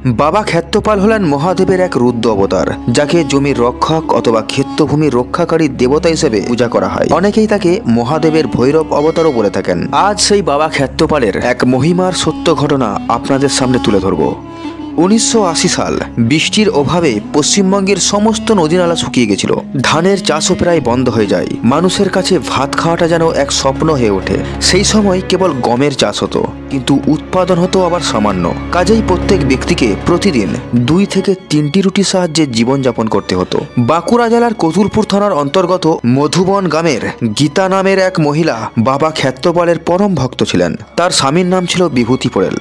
বাবা ক্ষেত্রপাল হলেন মহাদেবের এক রুদ্র অবতার, যাকে জমির রক্ষক অথবা ক্ষেত্রভূমির রক্ষাকারী দেবতা হিসেবে পূজা করা হয়। অনেকেই তাকে মহাদেবের ভৈরব অবতারও বলে থাকেন। আজ সেই বাবা ক্ষেত্রপালের এক মহিমার সত্য ঘটনা আপনাদের সামনে তুলে ধরব। 1980 সাল বৃষ্টির অভাবে পশ্চিমবঙ্গের সমস্ত নদীনালা শুকিয়ে গেছিল। ধানের চাষও প্রায় বন্ধ হয়ে যায়। মানুষের কাছে ভাত খাওয়াটা যেন এক স্বপ্ন হয়ে ওঠে। সেই সময় কেবল গমের চাষ হতো, কিন্তু উৎপাদন হতো আবার সামান্য। কাজেই প্রত্যেক ব্যক্তিকে প্রতিদিন 2 থেকে 3টি রুটির সাহায্যে জীবনযাপন করতে হতো। বাঁকুড়া জেলার কতুলপুর থানার অন্তর্গত মধুবন গ্রামের গীতা নামের এক মহিলা বাবা ক্ষেত্রপালের পরম ভক্ত ছিলেন। তার স্বামীর নাম ছিল বিভূতি পোড়েল।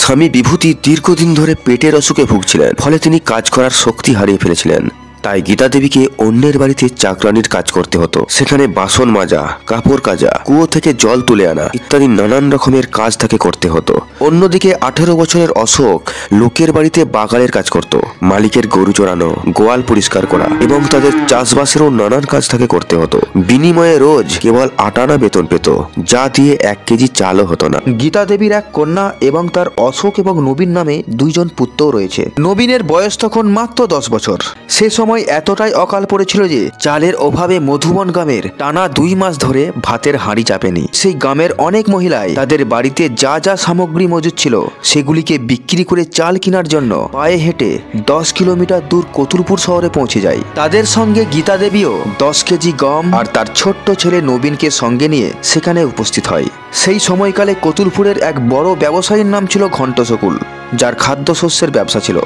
স্বামী বিভূতি দীর্ঘদিন ধরে পেটের অসুখে ভুগছিলেন, ফলে তিনি কাজ করার শক্তি হারিয়ে ফেলেছিলেন। তাই গীতা দেবীকে অন্যের বাড়িতে চাকরানির কাজ করতে হতো। সেখানে বাসন মাজা, কাপড় কাচা, কুয়ো থেকে জল তুলে আনা ইত্যাদি নানান রকমের কাজ তাকে করতে হতো। অন্যদিকে 18 বছরের অশোক লোকের বাড়িতে বাগানের কাজ করত। মালিকের গরু চড়ানো, গোয়াল পরিষ্কার করা এবং তাদের চাষবাসেরও নানান কাজ তাকে করতে হতো। বিনিময়ে রোজ কেবল 8 আনা বেতন পেত, যা দিয়ে 1 কেজি চালও হতো না। গীতা দেবীর এক কন্যা এবং তার অশোক এবং নবীন নামে 2 জন পুত্রও রয়েছে। নবীনের বয়স তখন মাত্র 10 বছর। সে সময় এতটাই অকাল পড়েছিল যে চালের অভাবে মধুবন গ্রামের টানা 2 মাস ধরে ভাতের হাঁড়ি চাপেনি। সেই গ্রামের অনেক মহিলাই তাদের বাড়িতে যা যা সামগ্রী মজুদ ছিল সেগুলিকে বিক্রি করে চাল কেনার জন্য পায়ে হেঁটে 10 কিলোমিটার দূর কতুলপুর শহরে পৌঁছে যায়। তাদের সঙ্গে গীতা দেবীও 10 কেজি গম আর তার ছোট্ট ছেলে নবীনকে সঙ্গে নিয়ে সেখানে উপস্থিত হয়। সেই সময়কালে কতুলপুরের এক বড় ব্যবসায়ীর নাম ছিল ঘণ্টশকুল, যার খাদ্যশস্যের ব্যবসা ছিল।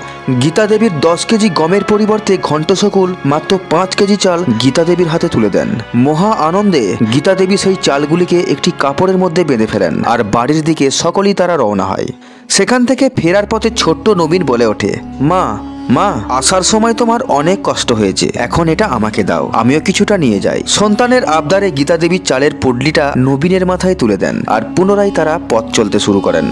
গীতা দেবীর 10 কেজি গমের পরিবর্তে ঘণ্টশকুল মাত্র 5 কেজি চাল গীতা দেবীর হাতে তুলে দেন। মহা আনন্দে গীতা দেবী সেই চালগুলিকে একটি কাপড়ের মধ্যে বেঁধে ফেলেন আর বাড়ির দিকে সকলেই তারা রওনা হয়। সেখান থেকে ফেরার পথে ছোট্ট নবীন বলে ওঠে, মা মা, আসার সময় তোমার অনেক কষ্ট হয়েছে, এখন এটা আমাকে দাও, আমিও কিছুটা নিয়ে যাই। সন্তানের আবদারে গীতা দেবী চালের পুডলিটা নবীনের মাথায় তুলে দেন আর পুনরায় তারা পথ চলতে শুরু করেন।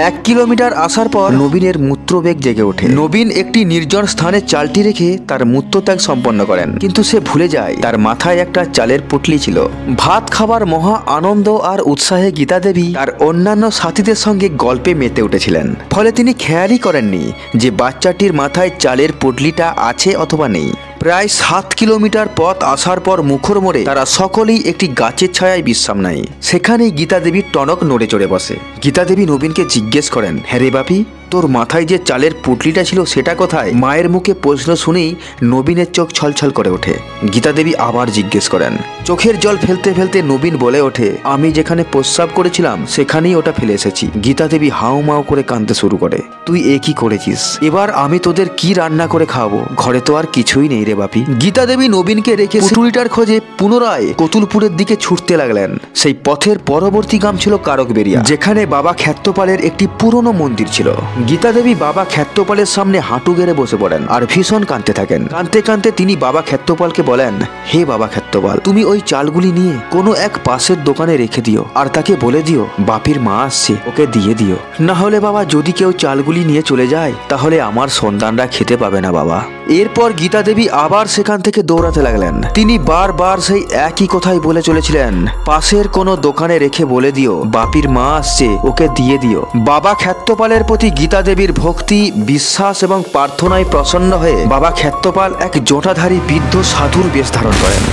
1 কিলোমিটার আসার পর নবীনের মূত্রবেগ জেগে ওঠে। নবীন একটি নির্জন স্থানে চালটি রেখে তার মূত্রত্যাগ সম্পন্ন করেন, কিন্তু সে ভুলে যায় তার মাথায় একটা চালের পুটলি ছিল। ভাত খাবার মহা আনন্দ আর উৎসাহে গীতা দেবী তার অন্যান্য সাথীদের সঙ্গে গল্পে মেতে উঠেছিলেন। ফলে তিনি খেয়ালই করেননি যে বাচ্চাটির মাথায় চালের পুটলিটা আছে অথবা নেই। প্রায় 7 কিলোমিটার পথ আসার পর মুখর মোড়ে তারা সকলেই একটি গাছের ছায়ায় বিশ্রাম নেয়। সেখানেই গীতা দেবীর টনক নড়ে চড়ে বসে। গীতা দেবী নবীনকে জিজ্ঞেস করেন, হ্যাঁ রে বাপি, তোর মাথায় যে চালের পুটলিটা ছিল সেটা কোথায়? মায়ের মুখে প্রশ্ন শুনেই নবীনের চোখ ছলছল করে ওঠে। গীতা দেবী আবার জিজ্ঞেস করেন। চোখের জল ফেলতে ফেলতে নবীন বলে ওঠে, আমি যেখানে প্রস্রাব করেছিলাম সেখানেই ওটা ফেলে এসেছি। গীতা দেবী হাউমাউ করে কাঁদতে শুরু করে। তুই এ কি করেছিস? এবার আমি তোদের কি রান্না করে খাওয়াবো? ঘরে তো আর কিছুই নেই রে বাপি। গীতা দেবী নবীনকে রেখে পুটুলিটার খোঁজে পুনরায় কতুলপুরের দিকে ছুটতে লাগলেন। সেই পথের পরবর্তী গ্রাম ছিল কারকবেরিয়া, যেখানে বাবা ক্ষেত্রপালের একটি পুরনো মন্দির ছিল। গীতা দেবী বাবা ক্ষেত্রপালের সামনে হাঁটু গেড়ে বসে পড়েন আর ভীষণ কাঁদতে থাকেন। কাঁদতে কাঁদতে তিনি বাবা ক্ষেত্রপালকে বলেন, হে বাবা ক্ষেত্রপাল, তুমি ওই চালগুলি নিয়ে কোনো এক পাশের দোকানে রেখে দিও আর তাকে বলে দিও বাপির মা আসছে, ওকে দিয়ে দিও। না হলে বাবা, যদি কেউ চালগুলি নিয়ে চলে যায় তাহলে আমার সন্তানরা খেতে পাবে না বাবা। এরপর গীতা দেবী আবার সেখান থেকে দৌড়াতে লাগলেন। তিনি বারবার সেই একই কথাই বলে চলেছিলেন, পাশের কোনো দোকানে রেখে বলে দিও বাপির মা আসছে, ওকে দিয়ে দিও। বাবা ক্ষেত্রপালের প্রতি গীতা দেবীর ভক্তি, বিশ্বাস এবং প্রার্থনায় প্রসন্ন হয়ে বাবা ক্ষেত্রপাল এক জটাধারী বৃদ্ধ সাধুর বেশ ধারণ করেন।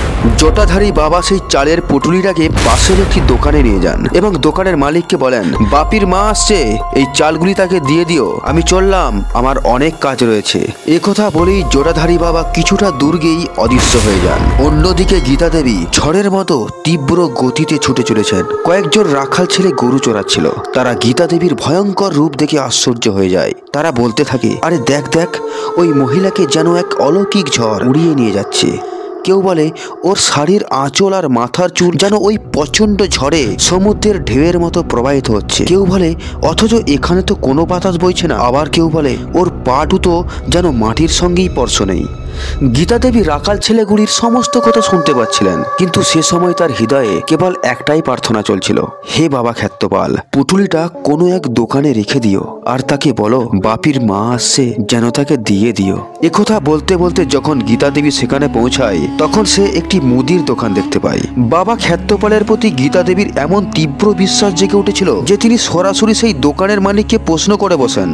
জটাধারী বাবা সেই চালের পুটুলিটাকে পাশের একটি দোকানে নিয়ে যান এবং দোকানের মালিককে বলেন, বাপির মা আসছে, এই চালগুলি তাকে দিয়ে দিও, আমি চললাম, আমার অনেক কাজ রয়েছে। একথা বলেই জটাধারী বাবা কিছুটা দূর গিয়েই অদৃশ্য হয়ে যান। অন্যদিকে গীতা দেবী ঝড়ের মতো তীব্র গতিতে ছুটে চলেছেন। কয়েকজন রাখাল ছেলে গরু চড়াচ্ছিল। তারা গীতা দেবীর ভয়ঙ্কর রূপ দেখে আশ্চর্য হয়ে যায়। তারা বলতে থাকে, আরে দেখ দেখ, ওই মহিলাকে যেন এক অলৌকিক ঝড় উড়িয়ে নিয়ে যাচ্ছে। কেউ বলে ওর শাড়ির আঁচল আর মাথার চুল যেন ওই প্রচন্ড ঝড়ে সমুদ্রের ঢেউয়ের মতো প্রবাহিত হচ্ছে। কেউ বলে অথচ এখানে তো কোনো বাতাস বইছে না। আবার কেউ বলে ওর পা দুটো যেন মাটির সঙ্গেই স্পর্শ নেই। গীতা দেবী রাখাল ছেলেগুলির সমস্ত কথা শুনতে পাচ্ছিলেন, কিন্তু সে সময় তার হৃদয়ে কেবল একটাই প্রার্থনা চলছিল, হে বাবা ক্ষেত্রপাল, পুটুলিটা কোনো এক দোকানে রেখে দিও আর তাকে বলো বাপির মা আসছে, যেন তাকে দিয়ে দিও। একথা বলতে বলতে যখন গীতা দেবী সেখানে পৌঁছায় তখন সে একটি মুদির দোকান দেখতে পায়। বাবা ক্ষেত্রপালের প্রতি গীতা দেবীর এমন তীব্র বিশ্বাস জেগে উঠেছিল যে তিনি সরাসরি সেই দোকানের মালিককে প্রশ্ন করে বসেন,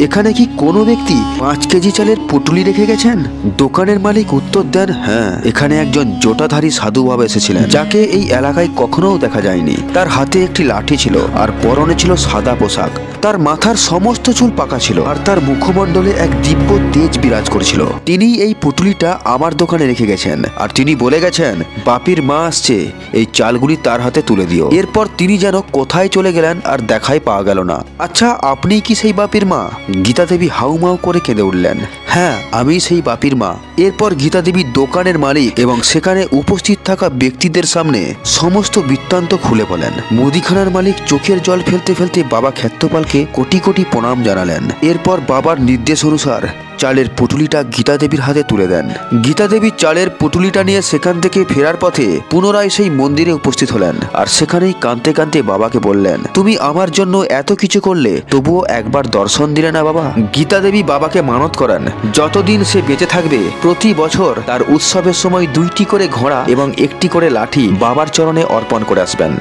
এখানে কি কোনো ব্যক্তি 5 কেজি চালের পুটুলি রেখে গেছেন? দোকানের মালিক উত্তর দেন, হ্যাঁ, এখানে একজন জটাধারী সাধু বাবা এসেছিলেন, যাকে এই এলাকায় কখনো দেখা যায়নি। তার হাতে একটি লাঠি ছিল আর পরনে ছিল সাদা পোশাক। তার মাথার সমস্ত চুল পাকা ছিল আর তার মুখমণ্ডলে এক দিব্য তেজ বিরাজ করছিল। তিনি এই পুটুলিটা আমার দোকানে রেখে গেছেন আর তিনি বলে গেছেন, বাপির মা আসছে, এই চালগুলি তার হাতে তুলে দিও। এরপর তিনি যেন কোথায় চলে গেলেন আর দেখাই পাওয়া গেল না। আচ্ছা, আপনি কি সেই বাপির মা? গীতা দেবী হাউমাউ করে কেঁদে উঠলেন, হ্যাঁ, আমি সেই বাপির মা। এরপর গীতা দেবী দোকানের মালিক এবং সেখানে উপস্থিত থাকা ব্যক্তিদের সামনে সমস্ত বৃত্তান্ত খুলে বলেন। মুদিখানার মালিক চোখের জল ফেলতে ফেলতে বাবা ক্ষেত্রপালকে কোটি কোটি প্রণাম জানালেন। এরপর বাবার নির্দেশ অনুসার চালের পুটুলিটা গীতা দেবীর হাতে তুলে দেন। গীতা দেবী চালের পুটুলিটা নিয়ে সেখান থেকে ফেরার পথে পুনরায় সেই মন্দিরে উপস্থিত হলেন আর সেখানেই কাঁদতে কাঁদতে বাবাকে বললেন, তুমি আমার জন্য এত কিছু করলে, তবুও একবার দর্শন দিলে না বাবা। গীতা দেবী বাবাকে মানত করেন, যতদিন সে বেঁচে থাকবে প্রতি বছর তার উৎসবের সময় 2টি করে ঘোড়া এবং 1টি করে লাঠি বাবার চরণে অর্পণ করে আসবেন।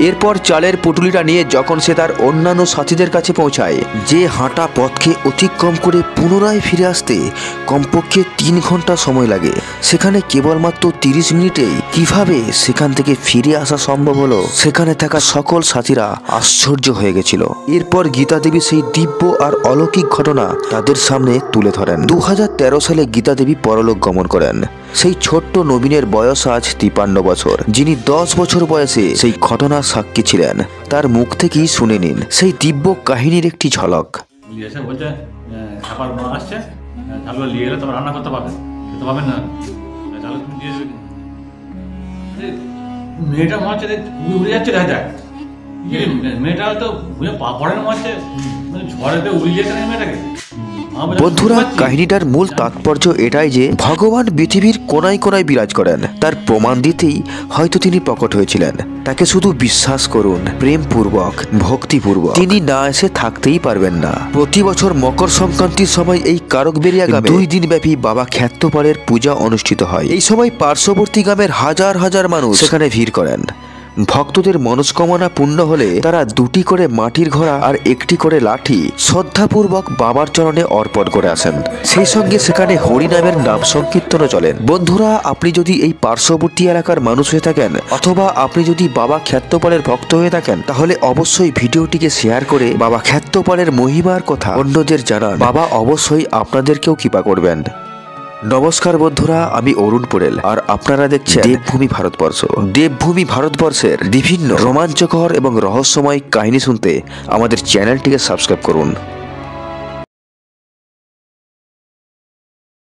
এরপর চালের পুটুলিটা নিয়ে যখন সে তার অন্যান্য সাথীদের কাছে পৌঁছায়, যে হাঁটা পথকে অতিক্রম করে পুনরায় ফিরে আসতে কমপক্ষে 3 ঘন্টা সময় লাগে, সেখানে কেবলমাত্র 30 মিনিটেই কিভাবে সেখান থেকে ফিরে আসা সম্ভব হলো, সেখানে থাকা সকল সাথীরা আশ্চর্য হয়ে গেছিল। এরপর গীতা দেবী সেই দিব্য আর অলৌকিক ঘটনা তাদের সামনে তুলে ধরেন। 2013 সালে গীতা দেবী পরলোক গমন করেন। সেই ছোট্ট নবীনের বয়স আজ 53 বছর, যিনি 10 বছর বয়সে সেই ঘটনার সাক্ষী ছিলেন। তার মুখ থেকেই শুনে নিন সেই দিব্য কাহিনীর একটি ঝলক। চালগুলো নিয়ে গেলে তোমার রান্না করতে পারবেন, খেতে পাবেন না, চালু তুমি দিয়ে দেবে। মেয়েটা মনে হচ্ছে উড়ে যাচ্ছে, দেখা মেয়েটা হয়তো পড়ে মনে হচ্ছে ঝড়েতে উড়ে যেতে নেই মেয়েটাকে। বন্ধুরা, কাহিনীটার মূল তাৎপর্য এটাই যে ভগবান পৃথিবীর কোনায় কোনায় বিরাজ করেন। তার প্রমাণ দিতেই হয়তো তিনি প্রকট হয়েছিলেন। তাকে শুধু বিশ্বাস করুন, প্রেমপূর্বক, ভক্তিপূর্বক। তিনি না এসে থাকতেই পারবেন না। প্রতি বছর মকর সংক্রান্তির সময় এই কারকবেরিয়া গ্রামে 2 দিন ব্যাপী বাবা ক্ষেত্রপালের পূজা অনুষ্ঠিত হয়। এই সময় পার্শ্ববর্তী গ্রামের হাজার হাজার মানুষ সেখানে ভিড় করেন। ভক্তদের মনস্কামনা পূর্ণ হলে তারা 2টি করে মাটির ঘোড়া আর 1টি করে লাঠি শ্রদ্ধাপূর্বক বাবার চরণে অর্পণ করে আসেন। সেই সঙ্গে সেখানে হরিনামের নাম সংকীর্তনও চলেন। বন্ধুরা, আপনি যদি এই পার্শ্ববর্তী এলাকার মানুষ হয়ে থাকেন অথবা আপনি যদি বাবা ক্ষেত্রপালের ভক্ত হয়ে থাকেন, তাহলে অবশ্যই ভিডিওটিকে শেয়ার করে বাবা ক্ষেত্রপালের মহিমার কথা অন্যদের জানান। বাবা অবশ্যই আপনাদেরকেও কৃপা করবেন। নমস্কার বন্ধুরা, আমি অরুণ পোড়েল আর আপনারা দেখছেন দেবভূমি ভারতবর্ষ। দেবভূমি ভারতবর্ষের বিভিন্ন রোমাঞ্চকর এবং রহস্যময় কাহিনী শুনতে আমাদের চ্যানেলটিকে সাবস্ক্রাইব করুন।